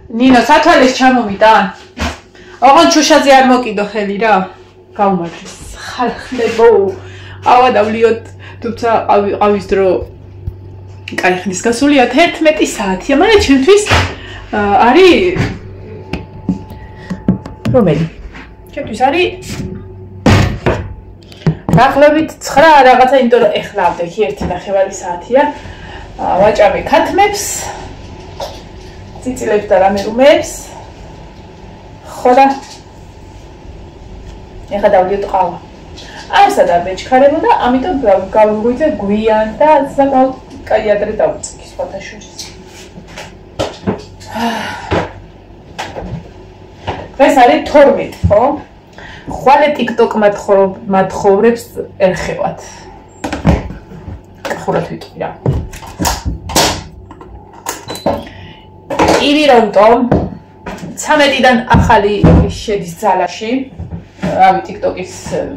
ნინო, სათვალეს ჩამომიტან. ოღონდ შუშაზე არ მოკიდო ხელი რა. გაუმართლეს. ხალხლებო. ავადავლიოთ, თუმცა ყავის დრო კაი ხნის გასულია 11 საათია, მაგრამ ჩემთვის არის რომელი? ჩემთვის არის დაახლოებით 9 რაღაცა, იმიტომ რომ ეხლა ავდექი 1:30 საათია. ვაჭამე ქათმებს, ციცილებს და რამე რუმებს. ხო და ეხლა დავლიოთ ყავა. არსად არ მეჩქარებოდა, ამიტომ გავუღვიძე გვიან და საკმაოდ კაი ადრე დავუწევი სხვათა შორის. დღეს არის 12, ხო? ხვალე TikTok მათხოვრებს ერხევათ. ხურად ვიტყვი რა. ირირონტომ 13-დან ახალი შედის ძალაში. რავი TikTok-ის,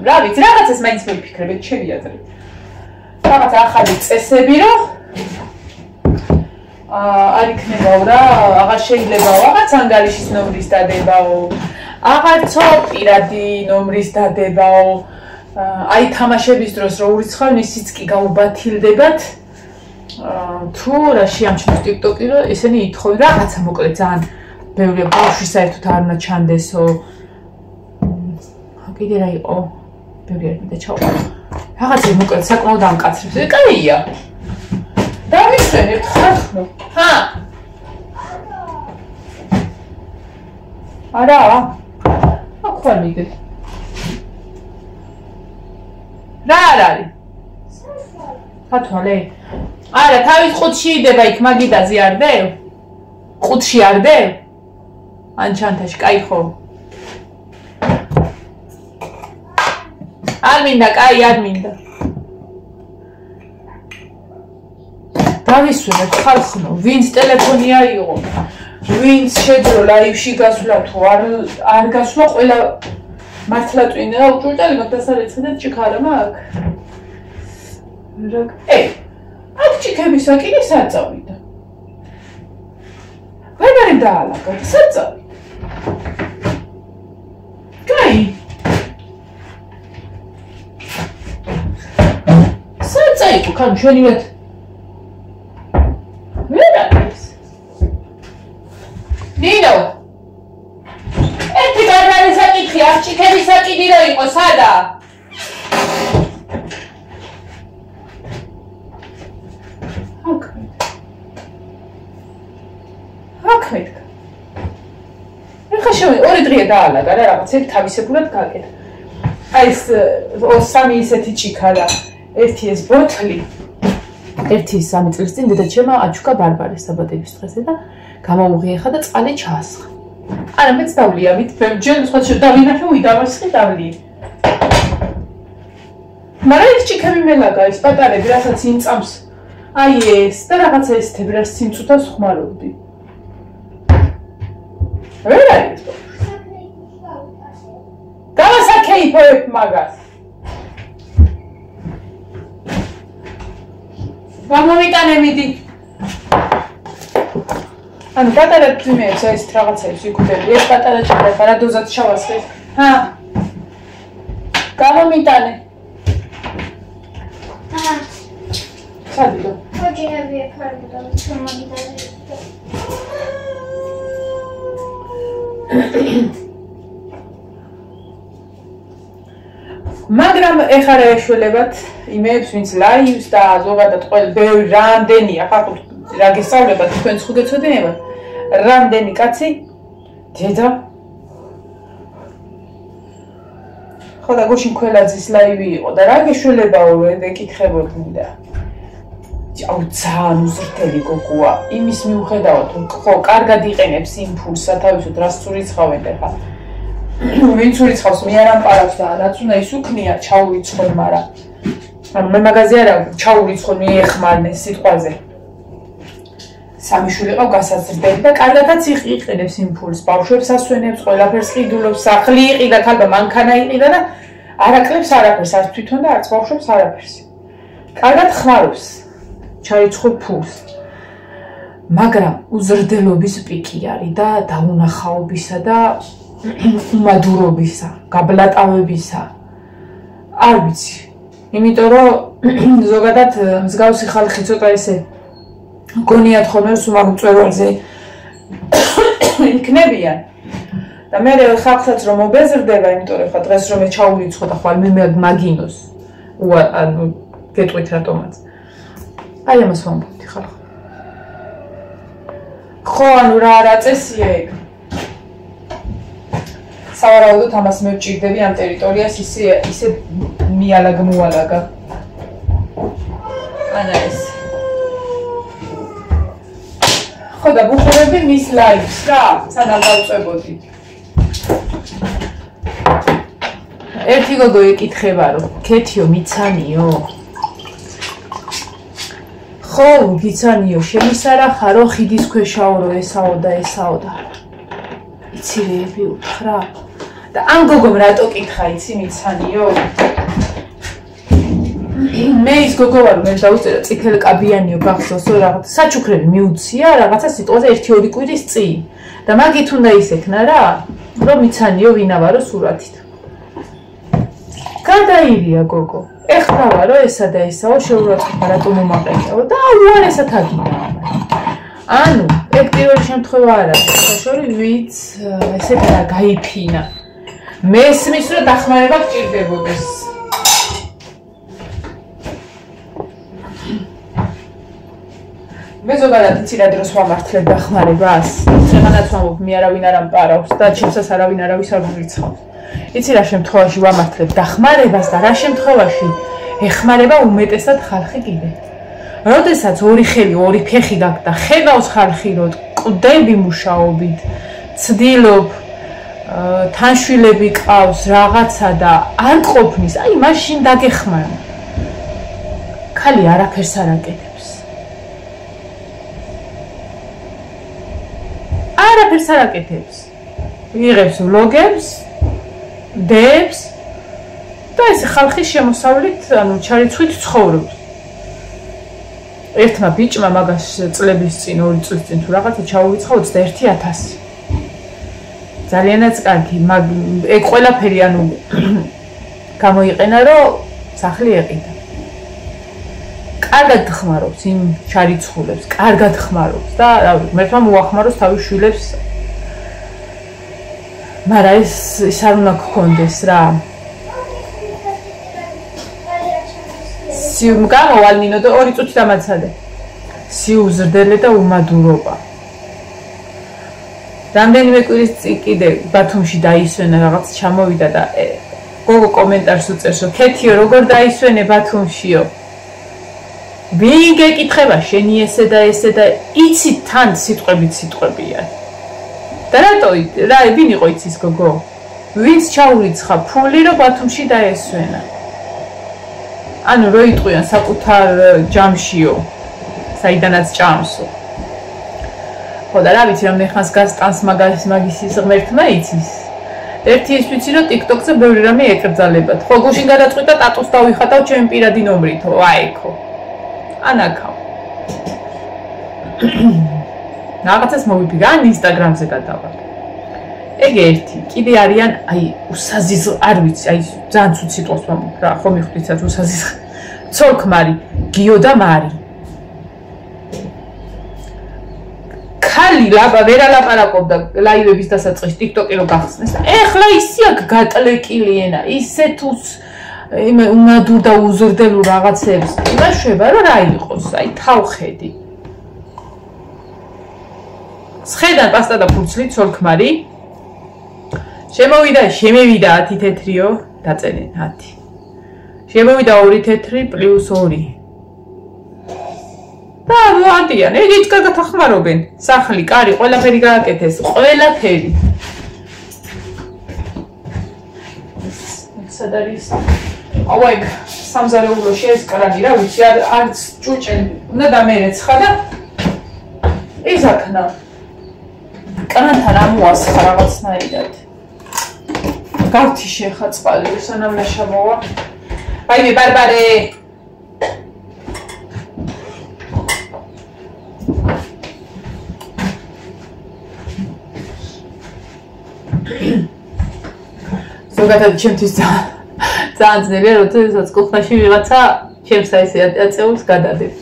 რა ვიცი, რაღაცას მაინც მიფიქრებთ, შევიაზრე. რაღაც ახალი წესები რომ არ იქნებაო რა, აღარ შეიძლებაო რაღაც ანგარიშის ნომრის დადებაო, აღარცო პირადი ნომრის დადებაო, აი თამაშების დროს რო ურიცხავენ, ისიც კი გაუბათილდებათ. თუ რა შეამჩნევს TikTok-ი რომ ესენი ითხოვენ რაღაცა მოკლედ ძალიან ბევრი ბავშვი საერთოდ არ უნდა ჩანდესო. კიდე რა იყო? ბევრი არ მინდა ჩავყო. რაღაცა მოკლედ საკმაოდ ამკაცრებს. კაია. დავისვენებთ ხარხნო. ჰა. არა. აქვე მიდე. რა არის? სათვალე. არა, თავის ყუთში იდება იქ მაგიდაზე არ დევ? ყუთში არ დევ? ან ჩანთაში, კაი ხო? არ მინდა, კაი, არ მინდა. დავისვენებთ ხალხნო, ვინც ტელეფონი აიღო, ვინც შეძლო ლაივში გასვლა თუ არ გასვლა, ყველა მართლა ტვინა უჭურჭელი მაგდასარეცხედეთ ჭიქარა მაგ. აქ ჭიქების საკინი საწავიდა. ვეღარ დაალაგა, საწავიდა. კაი. საწაიკო, კან ჩვენივეთ. ვერ არის. ნინო. ერთი გარდანი საკითხი, აქ ჭიქების საკინი რო იყო, სადა? ორი დღეა დაალაგა რა რაღაც ერთ თავისებურად გაკეთე. აი ეს სამი ისეთი ჭიქარა, ერთი ეს ბოთლი. ერთი 3 წლის წინ დედაჩემმა აჩუქა ბარბარეს საბადების დღეზე და გამოვუღიეხა და წყალი ჩაასხა. არა მეც დავლია, ჯერ სხვა დავინახე უიდავასხი დავლია. მაგრამ ეს ჭიქები მელაგა, ის პატარები, რასაც იმწამს. აი ეს და რაღაცა ესეთები, რაც სიმწუთას ხმარობდი. ვერ არის. გავასაკეიფებ მაგას. გამომიტანე მიდი. ანუ პატარა ძიმეებს ეს რაღაცებს იკუთები. ეს პატარა ჭიქება რა დოზად ჩავასხე. ჰა. გამომიტანე. ჰა. სადიდო. მოჯერები ეკარგდა ჩამომიტანე. მაგრამ ეხლა ეშველებათ იმეებს, ვინც ლაივს და ზოგადად ბევრი რამდენია, ხახოთ რა გესწავლებათ, თქვენ ხო გეცოდინებათ, რამდენი კაცი დედა ხო და გუშინ ქველაძის ლაივი იყო და რა გეშველებაო ეკითხებოდნენ და აუ ძალიან უზრდელი გოგოა, იმის მიუხედავად ხო კარგად იყენებს იმპულსს სათავისოდ რას ურიცხავენ და ხა ვინც ურიცხავს მე არ ამპარავს და რაც უნდა ის უქნია ჩაურიცხონ, მაგრამ ანუ მე მაგაზე არა ჩაურიცხონ მიეხმარნეს სიტყვაზე. სამი შვილი ყავ გასაზრდელი და კარგადაც იყენებს იმპულსს, ბავშვებს ასვენებს, ყველაფერს ყიდულობს, სახლი იყიდა, ქალბა მანქანა იყიდა და არაკლებს არაფერს, არც თვითონ და არც ბავშვებს არაფერს. კარგად ხმარობს ჩაიცხო ფულს. მაგრამ უზრდელობის პიკი არის და დაუნახაობისა და უმადურობისა, გაბლატავებისა. არ ვიცი. იმიტომ რომ ზოგადად მსგავსი ხალხი ცოტა ესე გონიათ ხოლმე სულ მწვერვალზე იქნებიან. და მე ხალხსაც რომ მობეზრდება, იმიტომ რომ ხა დღეს რომ ჩაურიცხო და ხვალ მე მაგინოს. ანუ გეტყვით რატომაც. აი ამას ვამბობდი ხალხ. ხო, ანუ რა წესია ეგ. სავარაუდოდ ამას მე ვჭირდები ამ ტერიტორიას ისე მიალაგ-მოალაგა. ანა ეს. ხო და ვუყურებდი მის ლაივს რა, სანამ დავწვებოდი. ერთი გოგო ეკითხება რომ ქეთიო მიცანიო? ხო, გიცანიო, შემისარა ხარო ხიდის ქვეშაო რო ესაო და. იცი უთხრა. და ამ გოგომ რატო კითხა, იცი მიცანიო? მე ის გოგო ვარ, მე დავწერა წითელკაბიანიო გახსოვსო რაღაც საჩუქრები მიუცია რაღაცა სიტყვაზე 1-2 კვირის წინ. და მაგით უნდა ისექნა რა, რომ მიცანიო ვინა ვარო სურათით. გადაირია გოგო. ეხლა ვარო ესა და ესაო შეურაცხყოფა რატო მომაყენეო და უარესად აგინა. ანუ ეგ პირველი შემთხვევა არ არის, საშორი ვიც ესე გაიფინა. მესმის რომ დახმარება გჭირდებოდეს. მე ზოგადად იცი რა დროს ვამართლებ დახმარებას. წეგანაც ვამბობ, მე არავინ არ ამპარავს და ჩემსაც არავინ არავის არ მურიცხავს. იცი რა შემთხვევაში ვამართლებ დახმარებას და რა შემთხვევაში ეხმარება უმეტესად ხალხი კიდე. როდესაც ორი ხელი, ორი ფეხი გაქვს და ხედავს ხალხი რომ კვდები მუშაობით, ცდილობ, თანშვილები ყავს რაღაცა და არ ყოფნის, აი მაშინ დაგეხმარა. ხალი არაფერს არ აკეთებს. არაფერს არ აკეთებს. იღებს ვლოგებს, დებს და ეს ხალხის შემოსავლით, ანუ ჩარიცხვით ცხოვრობს. ერთმა ბიჭმა მაგას წლების წინ, 2 წლის წინ თუ რაღაცა ჩაურიცხა 21,000. ძალიანაც კარგი, ეგ ყველაფერი ანუ გამოიყენა, რომ სახლი ეყიდა. კარგად ხმარობს იმ ჩარიცხულებს, კარგად ხმარობს და რა ვიცი, მერტმა მოახმაროს თავის შვილებს. მაგრამ ეს არ უნდა გქონდეს რა. გამოვალ ნინო და 2 წუთი დამაცადე. სიუზრდელე და უმადურობა. რამდენიმე კვირის წინ კიდე ბათუმში დაისვენა რაღაც ჩამოვიდა და გოგო კომენტარს უწერს რომ ქეთიო როგორ დაისვენე ბათუმშიო. ვინ გეკითხება შენი ესე და იცი თან სიტყვებია. და რატო რა ვინ იყო იცის გოგო? ვინც ჩაურიცხა ფული რომ ბათუმში დაესვენა. ანუ რო იტყვიან საკუთარ ჯამშიო, საიდანაც ჭამსო. ხო და რა ვიცი რამდენ ხანს გასტანს მაგის ღმერთმა იცის. ერთი ის ვიცი რომ TikTok-ზე ბევრი რამე ეკრძალებათ. ხო გუშინ გადაწყვიტა ტატუს დავიხატავ ჩემი პირადი ნომრითო, აიქო. ანაკავ. რაღაცას მოვიფიქრე, ან Instagram-ზე გადავალ. ეგ ერთი, კიდე არიან, აი, უსაზიზ, არ ვიცი, აი, ძალიან ცუდ სიტყვას ვამბობ რა, ხო მიხვდიცათ უსაზიზ. ცოლქმარი, გიო და მარი. ხალი ვერ ალაპარაკობდა ლაივების დასაწყისში TikTok-ი რო გახსნეს და ეხლა ისი აქ გატლეკილი ენა, ისე თუ უმადურ და უზრდელურ რაღაცებს იმაშვება რომ რა იყოს, აი თავხედი. სხედან პასტა და ფურცლი ცოლქმარი. შემოვიდა 10 თეთრიო, დაწერენ 10. შემოვიდა 2 თეთრი პლუს 2. და მოადიან, ეგეც კარგად ახმარობენ. სახლი, კარი, ყველაფერი გააკეთეს, ყველაფერი. სად არის? აუ ეგ სამზარეულოში ეს კრანი რა ვიცი, არც ჭუჭენ, უნდა დამერეცხა და იზაქნა. კრანთან ამოასხა რაღაცნაირად. გავთი შეხა წყალი, სანამ ნაშამოვა. ვაიმე ბარბარე. ზოგადად ჩემთვის ძალიან ძნელია, როდესაც კუხნაში ვიღაცა ჩემს აი აწეულს გადადებს.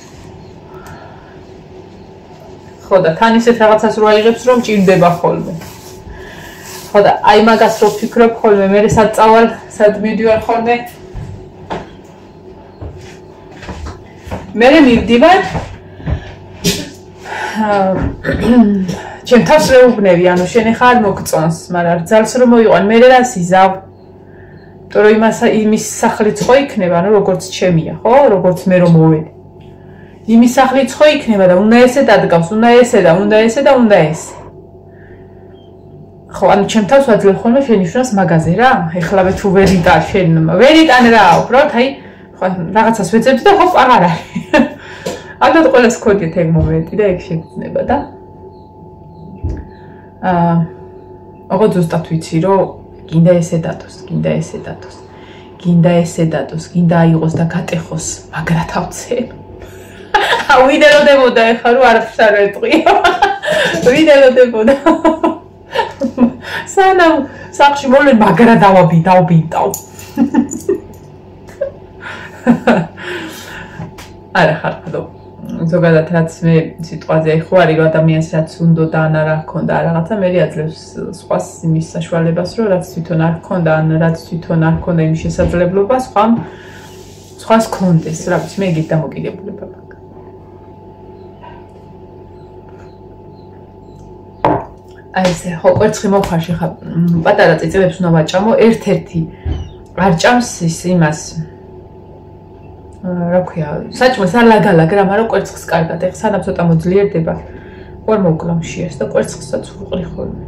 ხო და თან ისეთ რაღაცას რო აიღებს, რომ ჭირდება ხოლმე. ხო და აი მაგას რო ვფიქრობ ხოლმე, მე სად წავალ, სად მივდივარ ხოლმე. მე მივდივარ ჩემ თავს რეუბნები, ანუ შენ ხარ მოგწონს, მაგრამ ძალს რომ მოიყვან, მე რას იზავ? იმიტომ რომ იმის სახლიც ხო იქნება, ანუ როგორც ჩემია, ხო? როგორც მე რომ მოვედი. იმის სახლიც ხო იქნება და უნდა ესე დადგავს, უნდა ესე და უნდა ესე და უნდა ესე. ხო, ანუ ჩემ თავს ვაძლევ ხოლმე შენიშვნას მაგაზე რა. ეხლავე თუ ვერ იტან შენ, ვერ იტან რა, უბრალოდ აი ხო რაღაცას ვეძებდი და ხო აღარ არის. ალბათ ყველას გქონდეთ ეგ მომენტი და ეგ შეგრძნება და ოღო ზუსტად ვიცი რომ გინდა ესე დადოს, გინდა ესე დადოს. გინდა ესე დადოს, გინდა აიღოს და გატეხოს, მაგრა თავცე. ვინ ელოდებოდა ეხლა რომ არაფერს არ ეტყვია. ვინ ელოდებოდა. სანამ სახში მოლენ მაგრა დავბინტავ. არა ხარხდო. ზოგადად რაც მე სიტყვაზე ეხوارი რომ ადამიანს რაც უნდა და ან არა ჰქონდა რაღაცა მე აძლევს სხვას იმის საშუალებას რომ რაც თვითონ არ ჰქონდა ან რაც თვითონ არ ჰქონდა იმის შესაძლებლობა სხვას ჰქონდეს რა ვიცი მე ეგეთ დამოკიდებულება მაქვს აი ესე ხო კვერცხი მოხარში ხა პატარა წიწებებს უნდა ვაჭამო ერთ-ერთი არ ჭამს ის იმას რა ქვია, საჭმელს არ ლაგალაგ რა, მაგრამ კვერცხს კარგად. ეხლა სანამ ცოტა მოძლიერდება, ყوار მოკლამშიას და კვერცხსაც ვუყრი ხოლმე.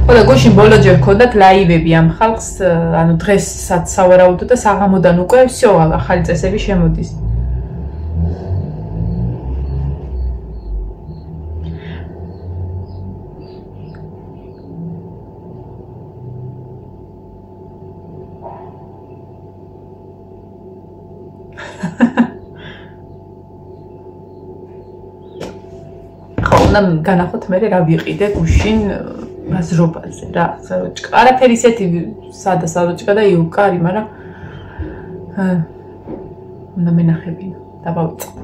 ხო და გუშინ ბოლოჯერ ვქონდათ ლაივები ამ ხალხს, ანუ დღესაც სავარაუდო და საღამოდან უკვე всё ახალი წესები შემოდის. განახოთ მე რა ვიყიდე გუშინ გაზრობაზე რა საროჭკა არაფერი ისეთი სადა საროჭკა და იუკარი მაგრამ უნდა მენახებინა დავავიწყო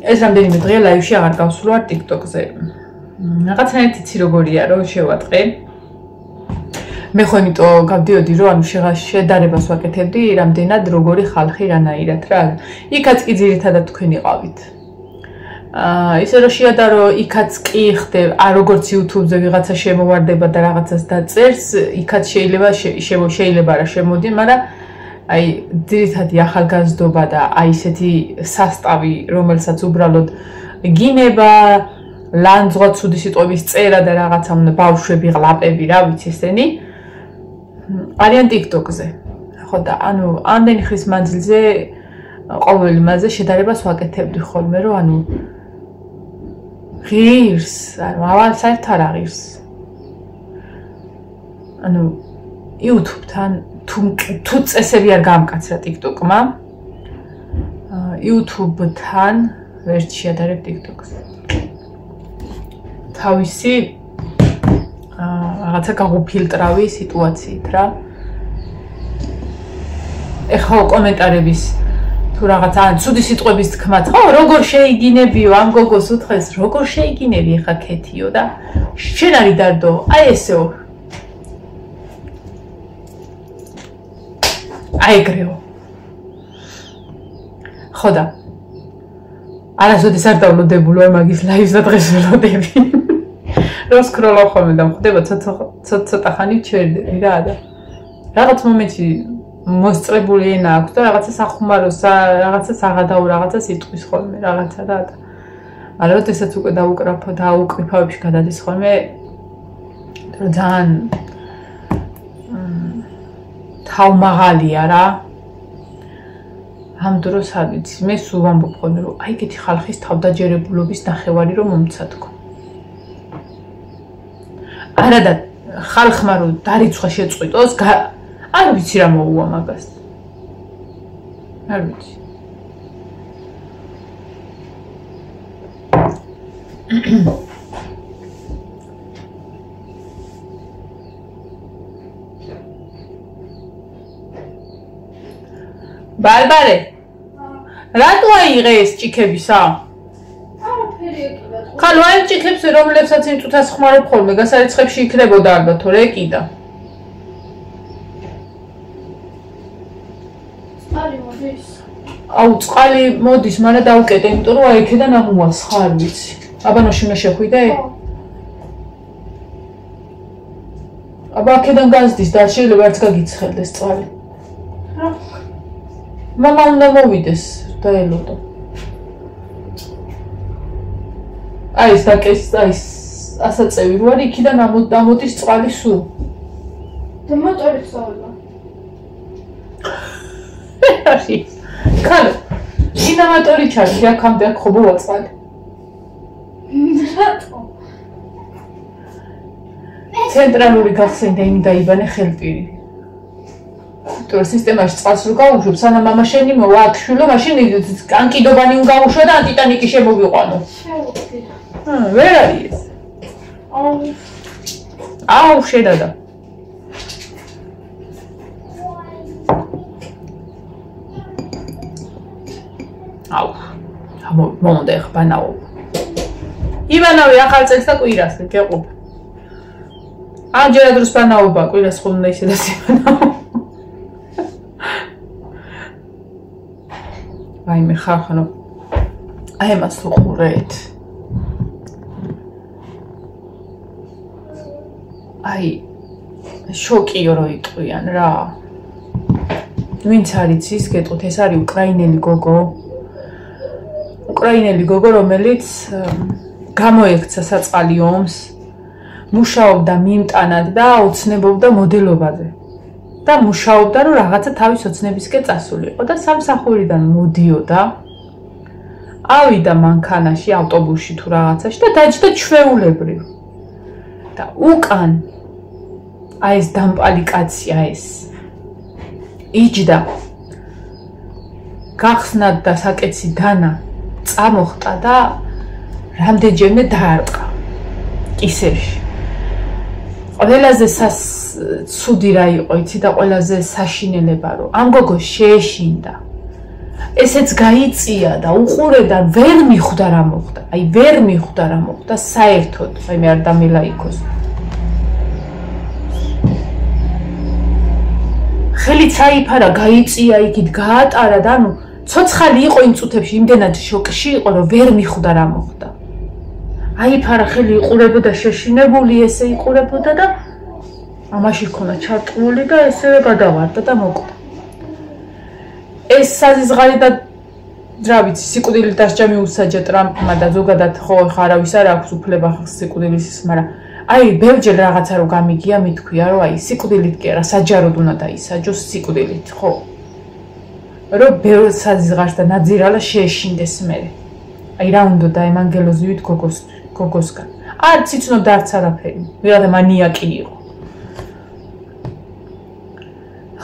ეს რამდენიმე დღეა ლაივში აღარ გავსვლوار TikTok-ზე რაღაცნაირად იცი როგორია რომ შევატყე მე ხო იმიტომ გავდიოდი რომ ანუ შედარებას ვაკეთებდი რამდენად როგორი ხალხი რანაირად რა იქაც კი ძირითადად თქვენ იყავით ისე რომ შეადარო იქაც კი ხდებ როგორც YouTube-ზე ვიღაცა შემოვარდება და რაღაცას დაწერს იქაც შეიძლება რა შემოდი მაგრამ აი ძირითადი ახალგაზრდობა და აი ესეთი სასტავი რომელსაც უბრალოდ გინება ლანძღვა ცუდი სიტყვების წერა და რაღაცა უნდა ბავშვები ღლაპები რა ვიცი ესენი არიან TikTok-ზე. ხო და ანუ ამდენი ხნის მანძილზე ყოველ იმაზე შედარებას ვაკეთებდი ხოლმე რომ ანუ ღირს, ანუ ავალ საერთოდ არ აღირს. ანუ YouTube-თან თუ წესები არ გამკაცრა TikTok-მა YouTube-თან ვერ შეადარებ TikTok-ს. თავისი რაღაცა გაგუფილტრავი სიტუაციით რა. ეხლა კომენტარების თუ რაღაცა ცუდი სიტყვების თქმაც, ხო, როგორ შეიგინებიო ამ გოგოს უთხრეს, როგორ შეიგინები ეხა ქეთიო და შენ არის დარდო, აი ესეო. აი ეგრეო. ხო და არასოდეს არ დავნოდებულო მაგის ლაივს და დღეს ველოდები. რო სკროლავ ხოლმე და მხვდება ცოტა ხანი ჩერდები რა და რაღაც მომენტში მოსწრებული ენა აქვს და რაღაცა სახუმაროს რაღაცა საღადაო რაღაცა სიტყვის ხოლმე რაღაცა რა და არა როდესაც უკვე დაუკრიფავებში გადადის ხოლმე რომ ძალიან თავმაღალია რა ამ დროს არ ვიცი მე სულ ვამბობ ხოლმე რომ აი ეგეთი ხალხის თავდაჯერებულობის ნახევარი რომ მომცადო არა და ხალხმა რომ დარიცხვა შეწყვიტოს არ ვიცი რა მოუვა მაგას. არ ვიცი. ბარბარე რატო აიღე ეს ჭიქებისა? ხალო აი ჭიქებს რომლებსაც იმ წუთას ხმარობ ხოლმე გასარიცხებში იქნებოდა ალბათ თორე ეკიდა. წყალი მოდის. აუ წყალი მოდის, მაგრამ დავუკეტე, იმიტომ რომ აი იქიდან ამოვალს ხარ ვიცი. აბანოში უნდა შეხვიდე? აბა აქედან გაზდის და შეიძლება არც გაგიცხელდეს წყალი. მამა უნდა მოვიდეს და ელოდო. აი ეს დაკეს აი ასაწევი რო არის იქიდან ამოდის წყალი სულ. და მოტორი სწავლა. ხალო ინამატორი ჩარჩი აქამდე აქ ხო მოვაწყალი. რატო? ცენტრალური გახსენდა იმ დაიბანე ხელპირი. თუ სისტემაში წყალს რო გაუშვებ, სანამ მამა შენი მოვა აქ შვილო, მაშინ კანკიდობანი უნდა გაუშვა და ანტიტანიკი შემოვიყვანო. ვერ არის ეს. აუ შედადა. აუ მომდა ეხ ბანაო. ივანოვი ახალ წელს და კვირას გეყობ. ამჯერად ბანაობა კვირას ხომ უნდა ისედაც ივანო. აი მე ხარხანო. აი მას უყურეთ. აი შოკიო რო იტყვიან რა. ვინც არის ის გეტყვით ეს არის უკრაინელი გოგო. უკრაინელი გოგო რომელიც გამოექცა საწყალი ომს, მუშაობდა მიმტანად და ოცნებობდა მოდელობაზე. და მუშაობდა რომ რაღაცა თავის ოცნებისკენ წასულიყო და სამსახურიდან მოდიოდა. ავიდა მანქანაში, ავტობუსში თუ რაღაცაში და დაჯდა ჩვეულებრივ. და უკან აი ეს დამპალი კაცი აი ეს იჯდა. გახსნად და საკეცი დანა წამოხტა და რამდენჯერმე დაარყა კისერში. ყველაზე ცუდი რა იყო იცი და ყველაზე საშინელება რომ ამ გოგოს შეეშინდა. ესეც გაიწია და უყურებდა ვერ მიხვდა რა მოხდა. აი ვერ მიხვდა რა მოხდა საერთოდ. აი მე არ დამელაიქოს. ხელით აიფარა, გაიწია იქით, გაატარა და ანუ ცოცხალი იყო იმ წუთებში, იმდენად შოკში იყო რომ ვერ მიხვდა რა მოხდა. აიფარა ხელი იყურებოდა შეშინებული, ესე იყურებოდა და ამაში ქონა ჩარტყმული და ესევე გადავარდა და მოკვდა. ეს საზღარი და რა ვიცი, სიკვდილით დასჯა მიუსაჯა ტრამპმა და ზოგადად ხო არავის არ აქვს უფლება სიკვდილის, მაგრამ აი ბევრჯერ რაღაცა რო გამიგია, მithქვია რომ აი სიკვდილით კი არა, საჯაროდ უნდა დაისაჯოს სიკვდილით, ხო? რომ ბევრ საზღარს და ნაძირალა შეეშინდეს მე. აი რა უნდა და ემანგელოზივით გოგოსგან. არც იცნობდა არც არაფერი. ვიღაცა მანიაკი იყო.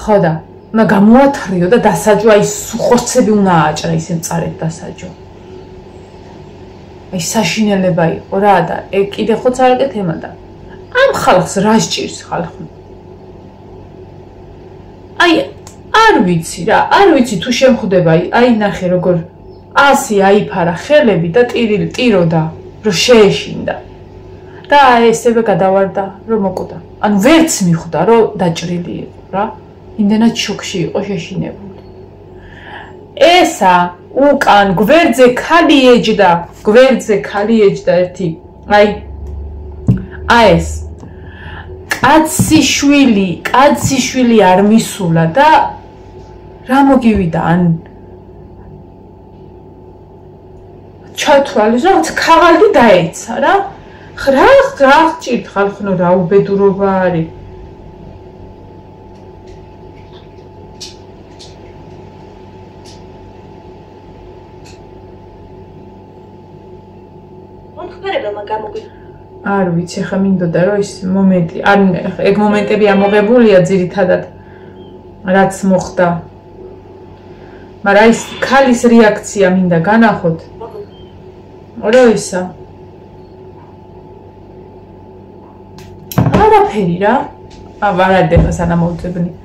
ხო და უნდა გამოათრიო და დასაჯო, აი ხორცები უნდა ააჭრა ისე მწარედ დასაჯო. აი საშინელება იყო რა და კიდე ხოც არ აკეთება და ამ ხალხს რა სჭირს ხალხი? აი არ ვიცი რა, არ ვიცი თუ შემხვდება, აი ნახე როგორ ასი აიფარა ხელები და ტიროდა, რომ შეეშინდა. და ესევე გადავარდა, რომ მოკვდა. ანუ ვერც მიხვდა, რომ დაჭრილი იყო რა. იმდენად შოკში იყო შეშინებული. ესა უკან გვერდზე ქალი ეჯდა ერთი. აი ეს კაცი არ მისულა და რა მოგივიდა ან ჩათვალეს რაღაც ქაღალდი დაეცა რა. რა გჭირთ ხალხო რა უბედურობა არის. არ ვიცი, ხა მინდოდა რომ ის მომენტი, არ ეგ მომენტები ამოღებულია ძირითადად რაც მოხდა. მაგრამ ის ქალის რეაქცია მინდა განახოთ. რა ისა? არაფერი რა. ვარადება სანამოუწებნი.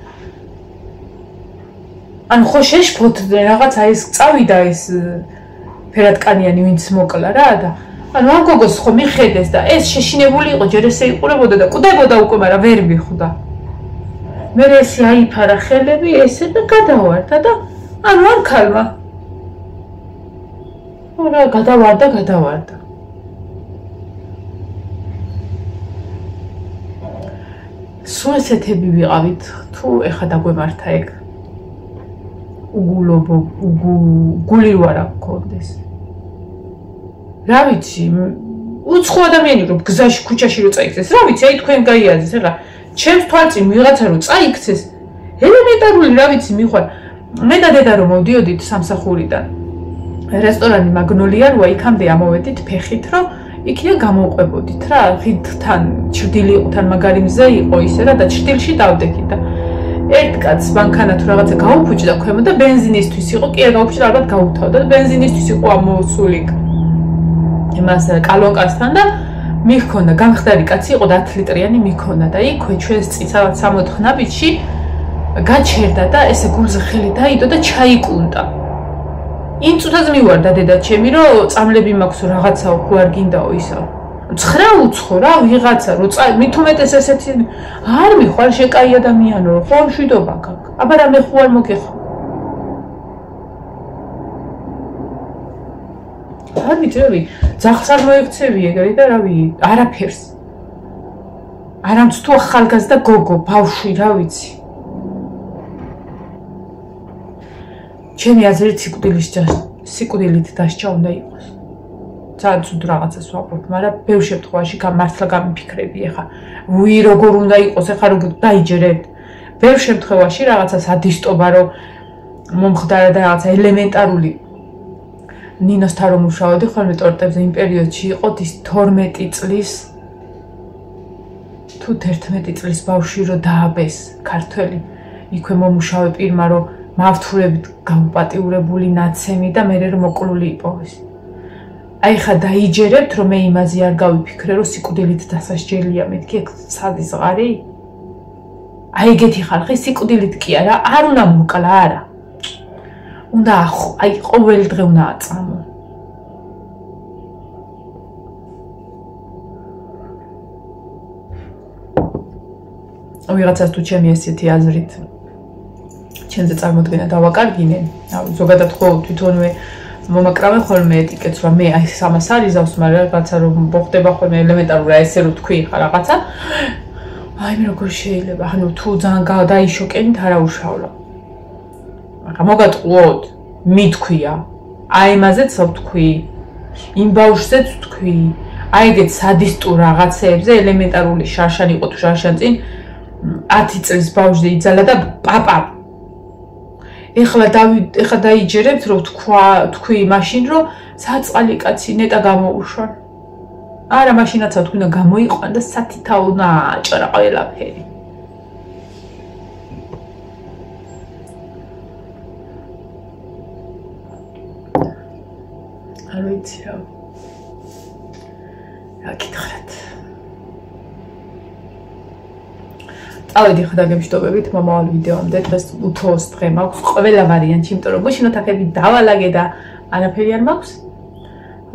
ან ხო შეშფოთდნენ რაღაცა ის წავიდა ეს ფერატკანიანი ვინც მოკლა რა და ანუ ამ გოგოს ხო მიხედეს და ეს შეშინებული იყო ჯერ ესე იყურებოდა და კვდებოდა უკვე მაგრამ ვერ მიხვდა მე ესე აიფარა ხელები ესე და გადავარდა და ანუ არ ქალმა რა გადავარდა სულ ესეთები ვიყავით თუ ეხა დაგვემართა ეგ გული ვარა გქონდეს. რა ვიცი, უცხო ადამიანი რომ გზაში, ქუჩაში რო წაიქცეს, რა ვიცი, აი თქვენ გაიაზრეთ, ეხლა ჩემს თვალწინ ვიღაცა რო წაიქცეს, ელემენტარული რა ვიცი მიხვარ. მე და დედა რომ მოვდიოდით სამსახურიდან რესტორანი მაგნოლია როა იქამდე ამოვედით ფეხით, რომ იქიდან გამოვყვებოდით რა, ხიდთან, ჭრდილიყვთან მაგარი მზე იყო ისე რა და ჭრდილში დავდექით და ერთ კაცს მანქანა თუ რაღაცა გაუფუჭდა ქვემოთ და ბენზინისთვის იყო, კი არ გაუფუჭდა, ალბათ გაუთავდა და ბენზინისთვის იყო ამოსული იმას კალონკასთან და მიქონა, გამხდარი კაცი იყო და 10 ლიტრიანი მიქონა და იქვე ჩვენს წინ სადაც 60 ნაბიჯში გაჩერდა და ესე გულზე ხელი დაიდო და ჩაიკუნტა. იმ წუთაზე მივარდა დედა ჩემი, რომ წამლები მაქვს რაღაცაო ხო არ გინდაო ისა. 9 უცხო რა ვიღაცა რო მით უმეტეს ესეთი არ მიხვალ შეკაი ადამიანო ხო მშვიდობა გაქვს აბა რა მე ხო არ მოგეხო არ ვიცი ძახს არ მოექცევი ეგრე და რავი არაფერს არამც თუ ახალგაზრდა გოგო ბავშვი რა ვიცი ჩემი აზრით სიკვდილით დასჯა უნდა იყოს ძალიან ცუდ რაღაცას ვაყობ, მაგრამ ბევრ შემთხვევაში მართლა გამიფიქრები ეხა. ვი როგორ უნდა იყოს ეხა როგორ დაიჯერებთ. ბევრ შემთხვევაში რაღაცა სადისტობა რომ მომხდარა და რაღაცა ელემენტარული. ნინოსთან რომ მუშაობდი ხოლმე ტორტებზე იმ პერიოდში იყო ის 12 წლის თუ 11 წლის ბავშვი რო დააბეს ქართველი. იქვე მომუშავე პირმა რომ მავთულებით გაუპატიურებული ნაცემი და მე რომ მოკლული იპოვეს. აი ხა დაიჯერებთ რომ მე იმაზე არ გავიფიქრე რომ სიკვდილით დასასჯელია მეთქი ეგ სადი ზღარი აი ეგეთი ხალხი სიკვდილით კი არა არ უნდა მოკლა არა უნდა აი ყოველ დღე უნდა აწამო ვიღაცას თუ ჩემი ესეთი აზრით ჩემზე წარმოდგენა დავაკარგინე ზოგადად ხო თვითონვე მომაკრავენ ხოლმე ეტიკეტს რომ მე აი სამას არიზავს მაგრამ რაღაცა რომ მოხდება ხოლმე ელემენტარული ესე რომ თქვი ხა რაღაცა აი მე როგორ შეიძლება ანუ თუ ძალიან გადაიშოკენით არა უშავლა მაგრამ მოგატყუოთ მითქვია აი მაზეც ვთქვი იმ ბავშვზეც ვთქვი აი ეგეთ სადისტურ რაღაცეებზე ელემენტარული შარშანი იყო თუ შარშან წინ 10 წლის ბავშვი იძალა და პაპა ეხლა დაიჯერებთ რომ თქვი მაშინ რომ საწყალი კაცი ნეტა გამოუშვან არა მაშინაცა თქვი უნდა გამოიყვან და სათითაო უნდა აჭრა ყველაფერი არ ვიცი რა გითხრათ ავედი ხა დაგემშვიდობებით მომავალ ვიდეომდე დღეს უთოს დღე მაქვს ყველა ვარიანტი იმიტომ რომ გუშინოთ აქები დავალაგე და არაფერი არ მაქვს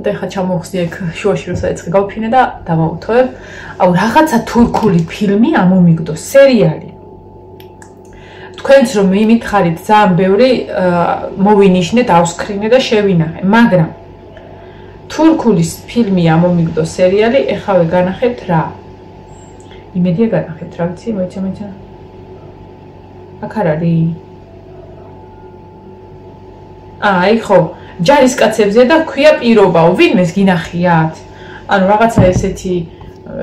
და ხა ჩამოვხსნი ეგ შუაში როსაც გავფინე და დავაუთოებ აუ რაღაცა თურქული ფილმი ამომიგდო სერიალი თქვენც რომ მიმითხარით ძალიან ბევრი მოვინიშნე დავსკრინე და შევინახე მაგრამ თურქული ფილმი ამომიგდო სერიალი ეხავე განახებთ რა იმედია განახებთ რა ვიცი მოიცა აქ არ არის აი ხო ჯარისკაცებზე და ქვია პირობაო ვინმეს გინახიათ ანუ რაღაცა ესეთი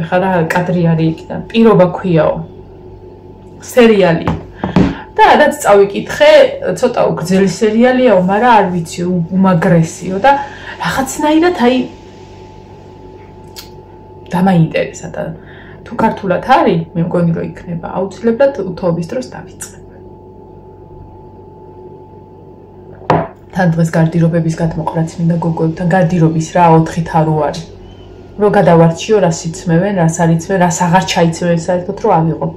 ხა რა კადრი არის იქიდან პირობა ქვიაო სერიალი და რაც წავიკითხე ცოტა უგრძელი სერიალიაო მაგრამ არ ვიცი უმაგრესიო და რაღაცნაირად აი დამაინტერესა და თუ ქართულად არის მე მგონი რომ იქნება აუცილებლად უთობის დროს დავიწყებ თან დღეს გარდირობების გადმოყრაც მინდა გოგოებთან გარდირობის რა 4 თარო არის რო გადავარჩიო რა სიცმევენ რას არიცმენ რას აღარ ჩაიცმევენ საერთოდ რო ავიღო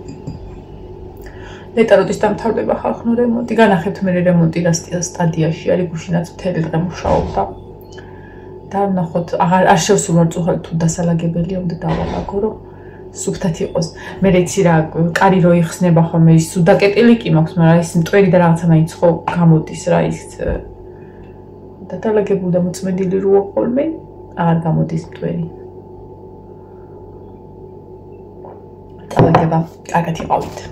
ნეტაროდის დამთავრდება ხალხნო რემონტი განახებთ მე რემონტი რა სტადიაში არის გუშინაც მთელი დღე მუშაობდა და ნახოთ არ შევსურვარ წუხალ თუ დასალაგებელია უნდა დავალაგო რომ სუფთად იყოს მე რეცი რა კარი რო იხსნება ხოლმე ის სუდაკეტილი კი მაქვს მაგრამ ის მტვერი და რაღაცა მაინც ხო გამოდის რა ის დადალაგებული და მოწმენდილი როა ხოლმე აღარ გამოდის მტვერი წავედება კარგად იყავით